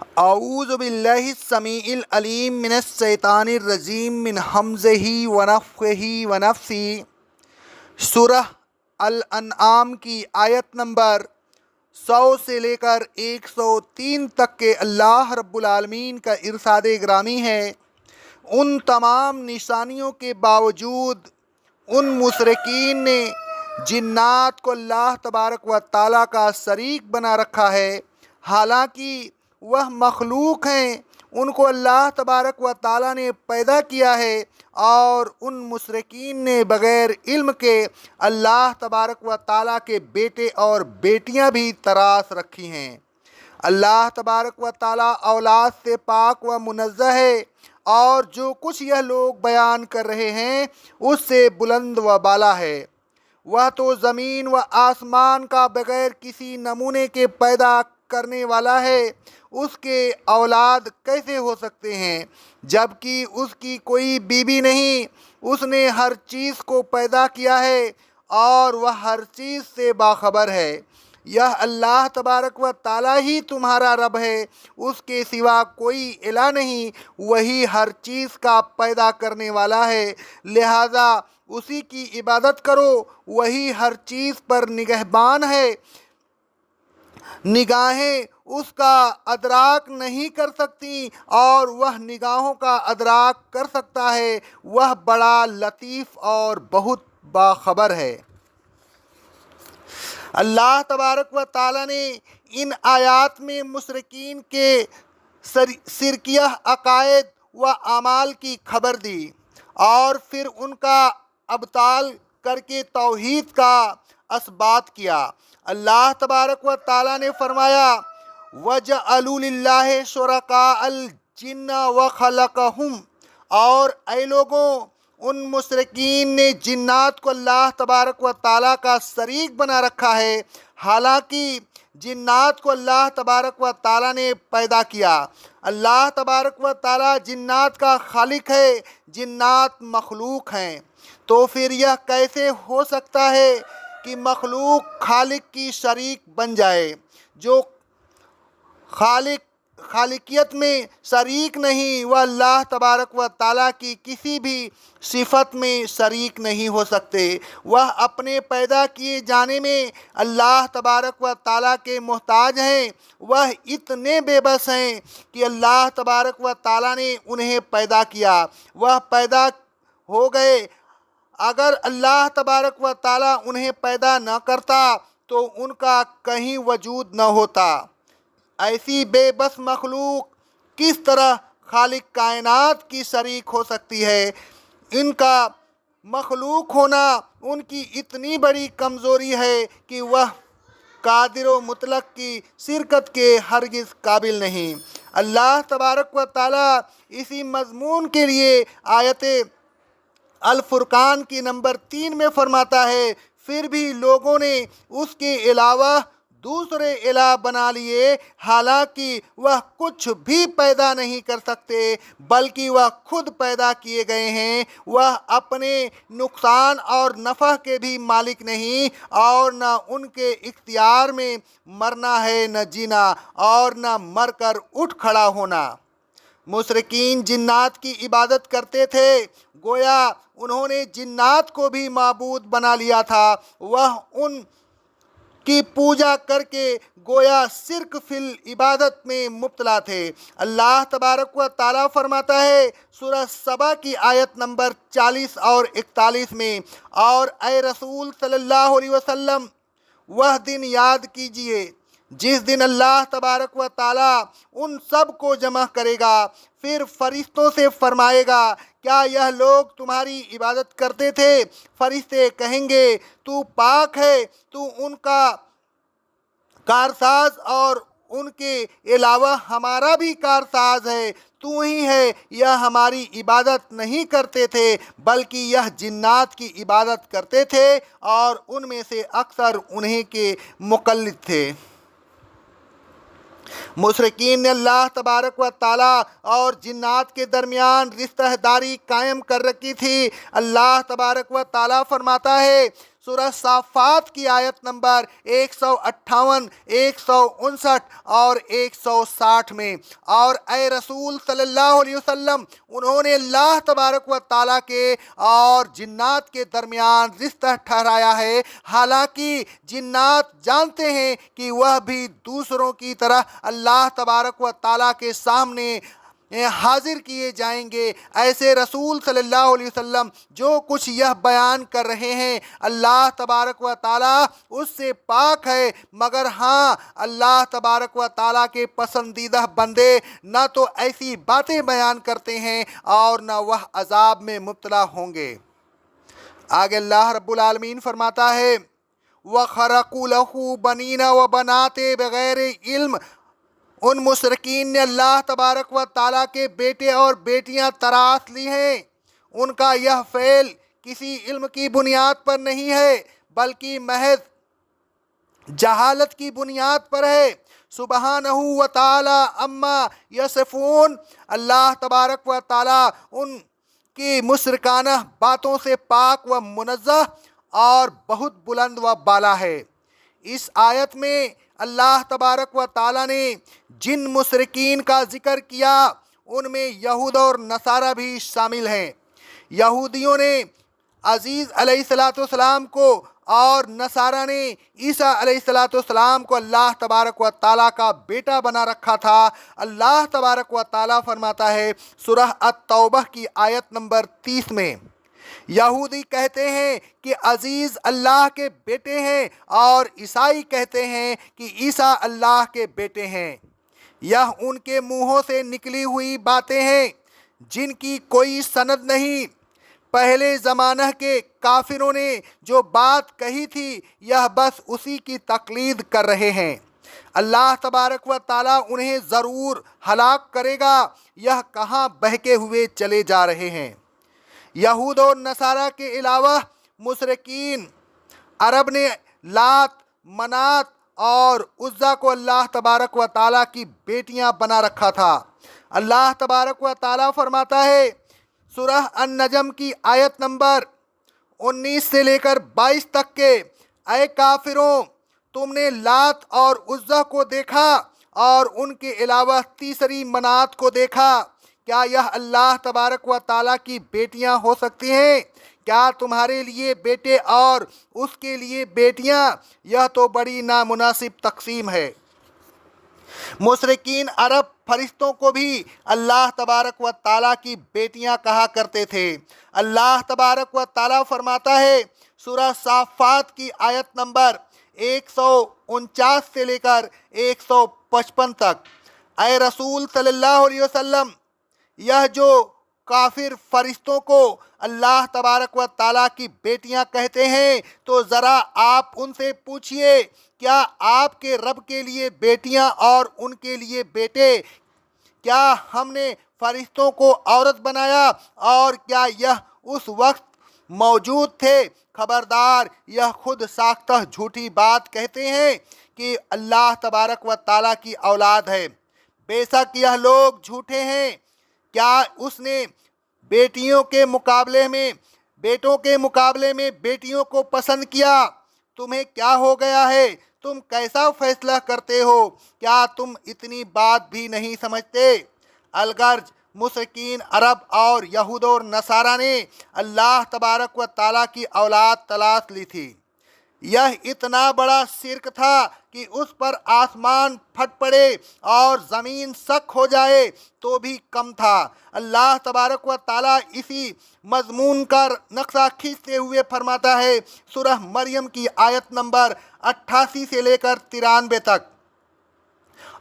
اعوذ باللہ السمیع العلیم من الشیطان الرجیم من حمزہ ونفخہ ونفثہ۔ سورہ الانعام کی آیت نمبر 100 سے لے کر 103 تک کے اللہ رب العالمین کا ارشاد گرامی ہے، ان تمام نشانیوں کے باوجود ان مشرکین نے جنات کو اللہ تبارک و تعالیٰ کا شریک بنا رکھا ہے، حالانکہ وہ مخلوق ہیں، ان کو اللہ تبارک و تعالیٰ نے پیدا کیا ہے، اور ان مشرکین نے بغیر علم کے اللہ تبارک و تعالیٰ کے بیٹے اور بیٹیاں بھی تراش رکھی ہیں۔ اللہ تبارک و تعالیٰ اولاد سے پاک و منزہ ہے، اور جو کچھ یہ لوگ بیان کر رہے ہیں اس سے بلند و بالا ہے۔ وہ تو زمین و آسمان کا بغیر کسی نمونے کے پیدا کرنے والا ہے، اس کے اولاد کیسے ہو سکتے ہیں جبکہ اس کی کوئی بیوی نہیں؟ اس نے ہر چیز کو پیدا کیا ہے اور وہ ہر چیز سے باخبر ہے۔ یہ اللہ تبارک و تعالیٰ ہی تمہارا رب ہے، اس کے سوا کوئی الہ نہیں، وہی ہر چیز کا پیدا کرنے والا ہے، لہذا اسی کی عبادت کرو، وہی ہر چیز پر نگہبان ہے۔ نگاہیں اس کا ادراک نہیں کر سکتی اور وہ نگاہوں کا ادراک کر سکتا ہے، وہ بڑا لطیف اور بہت باخبر ہے۔ اللہ تبارک و تعالیٰ نے ان آیات میں مشرکین کے شرکیہ عقائد و اعمال کی خبر دی، اور پھر ان کا ابطال کر کے توحید کا اثبات کیا۔ اللہ تبارک و تعالیٰ نے فرمایا وَجَعَلُوا لِلَّهِ شُرَكَاءَ الْجِنَّ وَخَلَقَهُمْ، اور اے لوگوں، ان مشرکین نے جنات کو اللہ تبارک و تعالیٰ کا شریک بنا رکھا ہے، حالانکہ جنات کو اللہ تبارک و تعالیٰ نے پیدا کیا۔ اللہ تبارک و تعالیٰ جنات کا خالق ہے، جنات مخلوق ہیں، تو پھر یہ کیسے ہو سکتا ہے کہ مخلوق خالق کی شریک بن جائے؟ جو خالقیت میں شریک نہیں، وہ اللہ تبارک و تعالیٰ کی کسی بھی صفت میں شریک نہیں ہو سکتے۔ وہ اپنے پیدا کیے جانے میں اللہ تبارک و تعالیٰ کے محتاج ہیں، وہ اتنے بے بس ہیں کہ اللہ تبارک و تعالیٰ نے انہیں پیدا کیا، وہ پیدا ہو گئے۔ اگر اللہ تبارک و تعالیٰ انہیں پیدا نہ کرتا تو ان کا کہیں وجود نہ ہوتا۔ ایسی بے بس مخلوق کس طرح خالق کائنات کی شریک ہو سکتی ہے؟ ان کا مخلوق ہونا ان کی اتنی بڑی کمزوری ہے کہ وہ قادر و مطلق کی شرکت کے ہرگز قابل نہیں۔ اللہ تبارک و تعالیٰ اسی مضمون کے لیے آیت الفرقان کی نمبر 3 میں فرماتا ہے، پھر بھی لوگوں نے اس کے علاوہ دوسرے الہ بنا لیے، حالانکہ وہ کچھ بھی پیدا نہیں کر سکتے بلکہ وہ خود پیدا کیے گئے ہیں۔ وہ اپنے نقصان اور نفع کے بھی مالک نہیں، اور نہ ان کے اختیار میں مرنا ہے نہ جینا، اور نہ مر کر اٹھ کھڑا ہونا۔ مشرکین جنات کی عبادت کرتے تھے، گویا انہوں نے جنات کو بھی معبود بنا لیا تھا۔ وہ ان کی پوجا کر کے گویا شرک فی العبادت میں مبتلا تھے۔ اللہ تبارک و تعالیٰ فرماتا ہے سورہ سبا کی آیت نمبر 40 اور 41 میں، اور اے رسول صلی اللہ علیہ وسلم، وہ دن یاد کیجئے جس دن اللہ تبارک و تعالیٰ ان سب کو جمع کرے گا، پھر فرشتوں سے فرمائے گا کیا یہ لوگ تمہاری عبادت کرتے تھے؟ فرشتے کہیں گے تو پاک ہے، تو ان کا کارساز اور ان کے علاوہ ہمارا بھی کارساز ہے، تو ہی ہے، یہ ہماری عبادت نہیں کرتے تھے بلکہ یہ جنات کی عبادت کرتے تھے، اور ان میں سے اکثر انہیں کے مقلد تھے۔ مشرکین نے اللہ تبارک و تعالیٰ اور جنات کے درمیان رشتہ داری قائم کر رکھی تھی۔ اللہ تبارک و تعالیٰ فرماتا ہے سورہ صافات کی آیت نمبر 158، 159 اور 160 میں۔ اور اے رسول صلی اللہ علیہ وسلم، انہوں نے اللہ تبارک و تعالیٰ کے اور جنات کے درمیان رشتہ ٹھہرایا ہے، حالانکہ جنات جانتے ہیں کہ وہ بھی دوسروں کی طرح اللہ تبارک و تعالیٰ کے سامنے حاضر کیے جائیں گے۔ ایسے رسول صلی اللہ علیہ وسلم جو کچھ یہ بیان کر رہے ہیں، اللہ تبارک و تعالیٰ اس سے پاک ہے، مگر ہاں اللہ تبارک و تعالیٰ کے پسندیدہ بندے نہ تو ایسی باتیں بیان کرتے ہیں اور نہ وہ عذاب میں مبتلا ہوں گے۔ آگے اللہ رب العالمین فرماتا ہے وَخَرَقُوا لَهُ بَنِينَ وَبَنَاتٍ بغیر علم، ان مشرکین نے اللہ تبارک و تعالیٰ کے بیٹے اور بیٹیاں تراش لی ہیں۔ ان کا یہ فعل کسی علم کی بنیاد پر نہیں ہے، بلکہ محض جہالت کی بنیاد پر ہے۔ سبحانہ و تعالی اما یصفون، اللہ تبارک و تعالیٰ ان کی مشرکانہ باتوں سے پاک و منزہ اور بہت بلند و بالا ہے۔ اس آیت میں اللہ تبارک و تعالیٰ نے جن مشرکین کا ذکر کیا ان میں یہود اور نصارہ بھی شامل ہیں۔ یہودیوں نے عزیز علیہ السلام کو اور نصارہ نے عیسیٰ علیہ السلام کو اللہ تبارک و تعالیٰ کا بیٹا بنا رکھا تھا۔ اللہ تبارک و تعالیٰ فرماتا ہے سورہ التوبہ کی آیت نمبر 30 میں، یہودی کہتے ہیں کہ عزیز اللہ کے بیٹے ہیں اور عیسائی کہتے ہیں کہ عیسیٰ اللہ کے بیٹے ہیں۔ یہ ان کے منہوں سے نکلی ہوئی باتیں ہیں جن کی کوئی سند نہیں۔ پہلے زمانہ کے کافروں نے جو بات کہی تھی یہ بس اسی کی تقلید کر رہے ہیں۔ اللہ تبارک و تعالیٰ انہیں ضرور ہلاک کرے گا، یہ کہاں بہکے ہوئے چلے جا رہے ہیں۔ یہود اور نصارہ کے علاوہ مشرکین عرب نے لات، منات اور عزا کو اللہ تبارک و تعالیٰ کی بیٹیاں بنا رکھا تھا۔ اللہ تبارک و تعالیٰ فرماتا ہے سورہ النجم کی آیت نمبر 19 سے لے کر 22 تک کے، اے کافروں، تم نے لات اور عزا کو دیکھا اور ان کے علاوہ تیسری منات کو دیکھا، کیا یہ اللہ تبارک و تعالیٰ کی بیٹیاں ہو سکتی ہیں؟ کیا تمہارے لیے بیٹے اور اس کے لیے بیٹیاں؟ یہ تو بڑی نامناسب تقسیم ہے۔ مشرکین عرب فرشتوں کو بھی اللہ تبارک و تعالیٰ کی بیٹیاں کہا کرتے تھے۔ اللہ تبارک و تعالیٰ فرماتا ہے سورہ صافات کی آیت نمبر 149 سے لے کر 155 تک، اے رسول صلی اللہ علیہ وسلم، یہ جو کافر فرشتوں کو اللہ تبارک و تعالیٰ کی بیٹیاں کہتے ہیں تو ذرا آپ ان سے پوچھئے، کیا آپ کے رب کے لیے بیٹیاں اور ان کے لیے بیٹے؟ کیا ہم نے فرشتوں کو عورت بنایا اور کیا یہ اس وقت موجود تھے؟ خبردار، یہ خود ساختہ جھوٹی بات کہتے ہیں کہ اللہ تبارک و تعالیٰ کی اولاد ہے۔ بے شک یہ لوگ جھوٹے ہیں۔ کیا اس نے بیٹوں کے مقابلے میں بیٹیوں کو پسند کیا؟ تمہیں کیا ہو گیا ہے؟ تم کیسا فیصلہ کرتے ہو؟ کیا تم اتنی بات بھی نہیں سمجھتے؟ الغرض مشرکین عرب اور یہود اور نصارہ نے اللہ تبارک و تعالیٰ کی اولاد تلاش لی تھی۔ یہ اتنا بڑا شرک تھا کہ اس پر آسمان پھٹ پڑے اور زمین سک ہو جائے تو بھی کم تھا۔ اللہ تبارک و تعالیٰ اسی مضمون کا نقشہ کھینچتے ہوئے فرماتا ہے سورہ مریم کی آیت نمبر 88 سے لے کر 93 تک،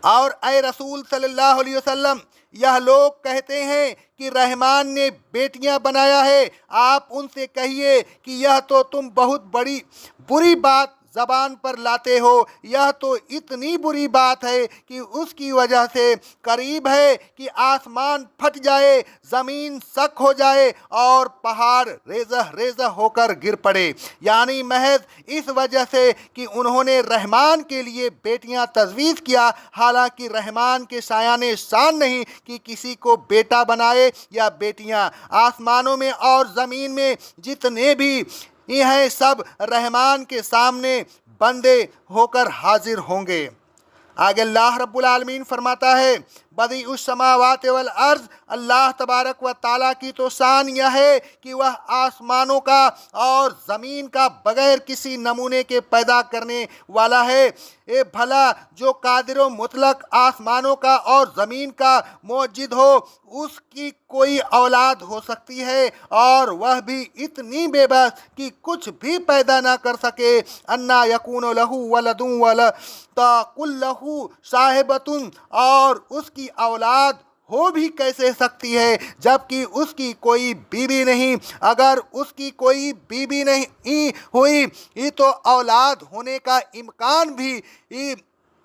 اور اے رسول صلی اللہ علیہ وسلم، یہ لوگ کہتے ہیں کہ رحمان نے بیٹیاں بنایا ہے۔ آپ ان سے کہیے کہ یہ تو تم بہت بری بات زبان پر لاتے ہو۔ یہ تو اتنی بری بات ہے کہ اس کی وجہ سے قریب ہے کہ آسمان پھٹ جائے، زمین سک ہو جائے اور پہاڑ ریزہ ریزہ ہو کر گر پڑے، یعنی محض اس وجہ سے کہ انہوں نے رحمان کے لیے بیٹیاں تجویز کیا، حالانکہ رحمان کے شایان شان نہیں کہ کسی کو بیٹا بنائے یا بیٹیاں۔ آسمانوں میں اور زمین میں جتنے بھی یہ سب رحمان کے سامنے بندے ہو کر حاضر ہوں گے۔ آگے اللہ رب العالمین فرماتا ہے بدیع السماوات والارض، اللہ تبارک و تعالیٰ کی تو شان یہ ہے کہ وہ آسمانوں کا اور زمین کا بغیر کسی نمونے کے پیدا کرنے والا ہے۔ اے بھلا جو قادر و مطلق آسمانوں کا اور زمین کا موجد ہو، اس کی کوئی اولاد ہو سکتی ہے اور وہ بھی اتنی بے بس کہ کچھ بھی پیدا نہ کر سکے۔ انا یکون لہ ولد ولم تکن لہ صاحبۃ، اور اس کی اولاد ہو بھی کیسے سکتی ہے جبکہ اس کی کوئی بیوی نہیں؟ اگر اس کی کوئی بیوی نہیں ہوئی تو اولاد ہونے کا امکان بھی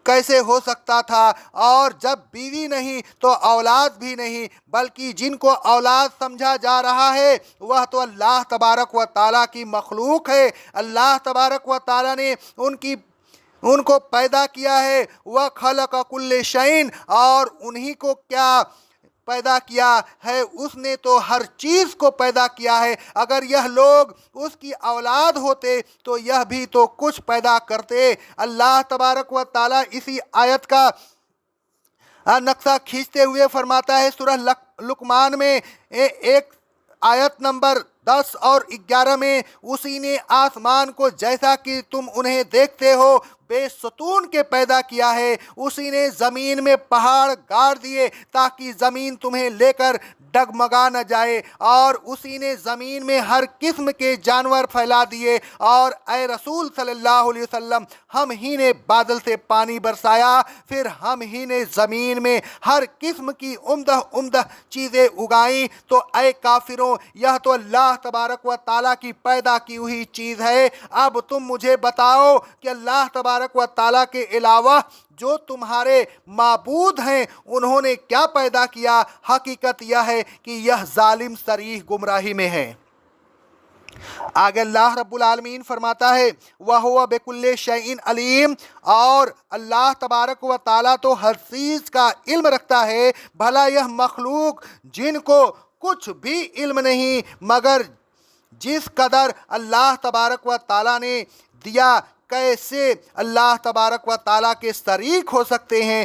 کیسے ہو سکتا تھا، اور جب بیوی نہیں تو اولاد بھی نہیں، بلکہ جن کو اولاد سمجھا جا رہا ہے وہ تو اللہ تبارک و تعالیٰ کی مخلوق ہے۔ اللہ تبارک و تعالیٰ نے ان کو پیدا کیا ہے۔ وَخَلَقَ كُلَّ شَيْءٍ، اور انہی کو کیا پیدا کیا ہے؟ اس نے تو ہر چیز کو پیدا کیا ہے۔ اگر یہ لوگ اس کی اولاد ہوتے تو یہ بھی تو کچھ پیدا کرتے۔ اللہ تبارک و تعالیٰ اسی آیت کا نقشہ کھینچتے ہوئے فرماتا ہے سورہ لقمان میں ایک آیت نمبر 10 اور 11 میں، اسی نے آسمان کو جیسا کہ تم انہیں دیکھتے ہو بے ستون کے پیدا کیا ہے، اسی نے زمین میں پہاڑ گاڑ دیے تاکہ زمین تمہیں لے کر ڈگمگا نہ جائے، اور اسی نے زمین میں ہر قسم کے جانور پھیلا دیے، اور اے رسول صلی اللہ علیہ وسلم ہم ہی نے بادل سے پانی برسایا، پھر ہم ہی نے زمین میں ہر قسم کی عمدہ چیزیں اگائیں۔ تو اے کافروں، یہ تو اللہ تبارک و تعالیٰ کی پیدا کی ہوئی چیز ہے۔ اب تم مجھے بتاؤ کہ اللہ تبارک و تعالیٰ کے علاوہ جو تمہارے معبود ہیں انہوں نے کیا پیدا کیا؟ حقیقت یہ ہے کہ یہ ظالم صریح گمراہی میں ہے۔ آگے اللہ رب العالمین فرماتا ہے وَهُوَ بِكُلِّ شَيْءٍ عَلِيمٌ، اور اللہ تبارک و تعالیٰ تو ہر چیز کا علم رکھتا ہے۔ بھلا یہ مخلوق جن کو کچھ بھی علم نہیں مگر جس قدر اللہ تبارک و تعالیٰ نے دیا، کیسے اللہ تبارک و تعالیٰ کے شریک ہو سکتے ہیں؟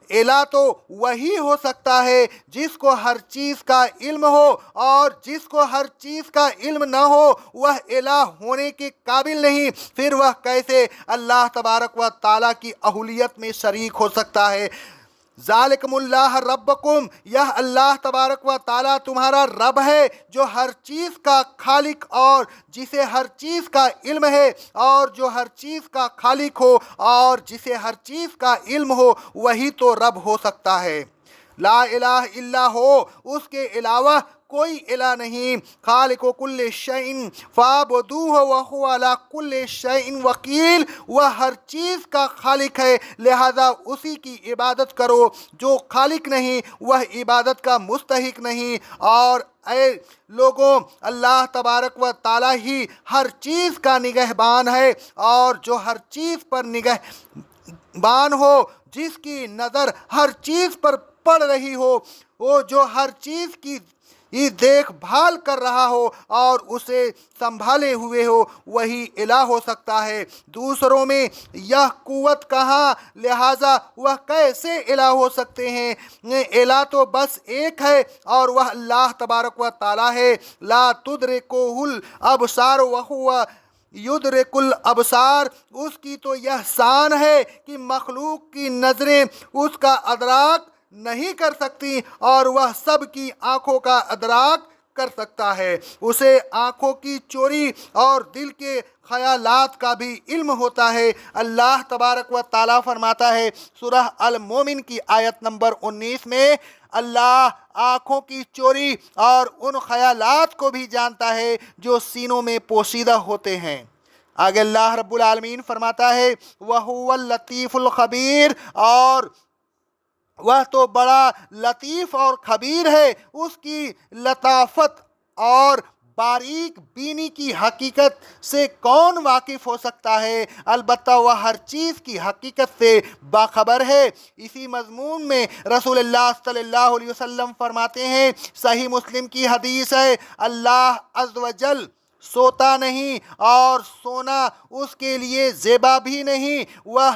الہ تو وہی ہو سکتا ہے جس کو ہر چیز کا علم ہو، اور جس کو ہر چیز کا علم نہ ہو وہ الہ ہونے کے قابل نہیں، پھر وہ کیسے اللہ تبارک و تعالیٰ کی اہلیت میں شریک ہو سکتا ہے؟ ذالکم اللہ ربکم، یہ اللہ تبارک و تعالیٰ تمہارا رب ہے جو ہر چیز کا خالق اور جسے ہر چیز کا علم ہے، اور جو ہر چیز کا خالق ہو اور جسے ہر چیز کا علم ہو وہی تو رب ہو سکتا ہے۔ لا الہ الا ہو، اس کے علاوہ کوئی الہ نہیں۔ خالق کل شیء فاعبدوہ وہو علی کل شیء وکیل، وہ ہر چیز کا خالق ہے لہذا اسی کی عبادت کرو۔ جو خالق نہیں وہ عبادت کا مستحق نہیں۔ اور اے لوگوں، اللہ تبارک و تعالیٰ ہی ہر چیز کا نگہبان ہے، اور جو ہر چیز پر نگہبان ہو، جس کی نظر ہر چیز پر پڑ رہی ہو، وہ جو ہر چیز کی دیکھ بھال کر رہا ہو اور اسے سنبھالے ہوئے ہو، وہی الہ ہو سکتا ہے۔ دوسروں میں یہ قوت کہاں، لہٰذا وہ کیسے الہ ہو سکتے ہیں؟ الہ تو بس ایک ہے اور وہ اللہ تبارک و تعالیٰ ہے۔ لا تدرکہ الابصار وہو یدرک الابصار، اس کی تو یہ شان ہے کہ مخلوق کی نظریں اس کا ادراک نہیں کر سکتی، اور وہ سب کی آنکھوں کا ادراک کر سکتا ہے۔ اسے آنکھوں کی چوری اور دل کے خیالات کا بھی علم ہوتا ہے۔ اللہ تبارک و تعالیٰ فرماتا ہے سورہ المومن کی آیت نمبر 19 میں، اللہ آنکھوں کی چوری اور ان خیالات کو بھی جانتا ہے جو سینوں میں پوشیدہ ہوتے ہیں۔ آگے اللہ رب العالمین فرماتا ہے وَهُوَ اللطیف الخبیر، اور وہ تو بڑا لطیف اور خبیر ہے۔ اس کی لطافت اور باریک بینی کی حقیقت سے کون واقف ہو سکتا ہے؟ البتہ وہ ہر چیز کی حقیقت سے باخبر ہے۔ اسی مضمون میں رسول اللہ صلی اللہ علیہ وسلم فرماتے ہیں، صحیح مسلم کی حدیث ہے، اللہ عز و جل سوتا نہیں اور سونا اس کے لیے زیبا بھی نہیں۔ وہ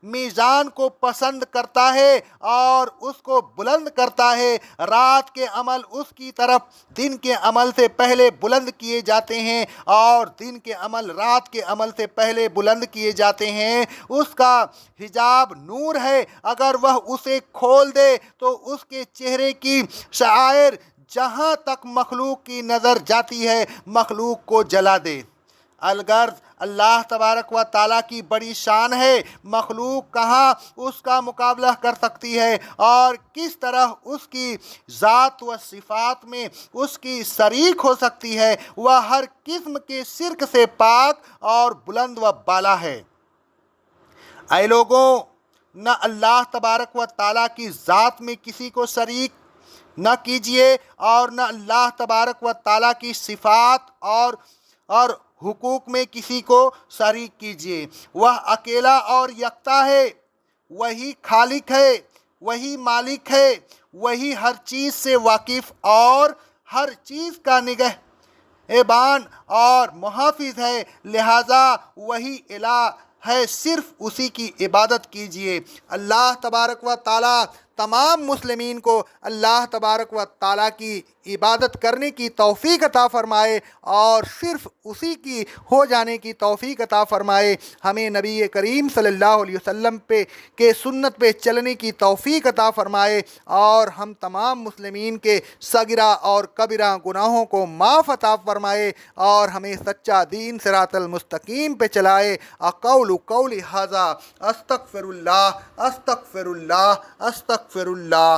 میزان کو پسند کرتا ہے اور اس کو بلند کرتا ہے۔ رات کے عمل اس کی طرف دن کے عمل سے پہلے بلند کیے جاتے ہیں اور دن کے عمل رات کے عمل سے پہلے بلند کیے جاتے ہیں۔ اس کا حجاب نور ہے، اگر وہ اسے کھول دے تو اس کے چہرے کی شعائر جہاں تک مخلوق کی نظر جاتی ہے مخلوق کو جلا دے۔ الغرض اللہ تبارک و تعالیٰ کی بڑی شان ہے، مخلوق کہاں اس کا مقابلہ کر سکتی ہے اور کس طرح اس کی ذات و صفات میں اس کی شریک ہو سکتی ہے۔ وہ ہر قسم کے شرک سے پاک اور بلند و بالا ہے۔ اے لوگوں، نہ اللہ تبارک و تعالیٰ کی ذات میں کسی کو شریک نہ کیجیے اور نہ اللہ تبارک و تعالیٰ کی صفات اور حقوق میں کسی کو شریک کیجیے۔ وہ اکیلا اور یکتا ہے، وہی خالق ہے، وہی مالک ہے، وہی ہر چیز سے واقف اور ہر چیز کا نگہبان اور محافظ ہے، لہذا وہی الہ ہے، صرف اسی کی عبادت کیجیے۔ اللہ تبارک و تعالیٰ تمام مسلمین کو اللہ تبارک و تعالیٰ کی عبادت کرنے کی توفیق عطا فرمائے اور صرف اسی کی ہو جانے کی توفیق عطا فرمائے۔ ہمیں نبی کریم صلی اللہ علیہ وسلم کے سنت پہ چلنے کی توفیق عطا فرمائے اور ہم تمام مسلمین کے صغیرہ اور کبیرہ گناہوں کو معاف عطا فرمائے اور ہمیں سچا دین صراط المستقیم پہ چلائے۔ اقول قولی ھذا استغفر اللہ استغفر اللہ استغفر اللہ۔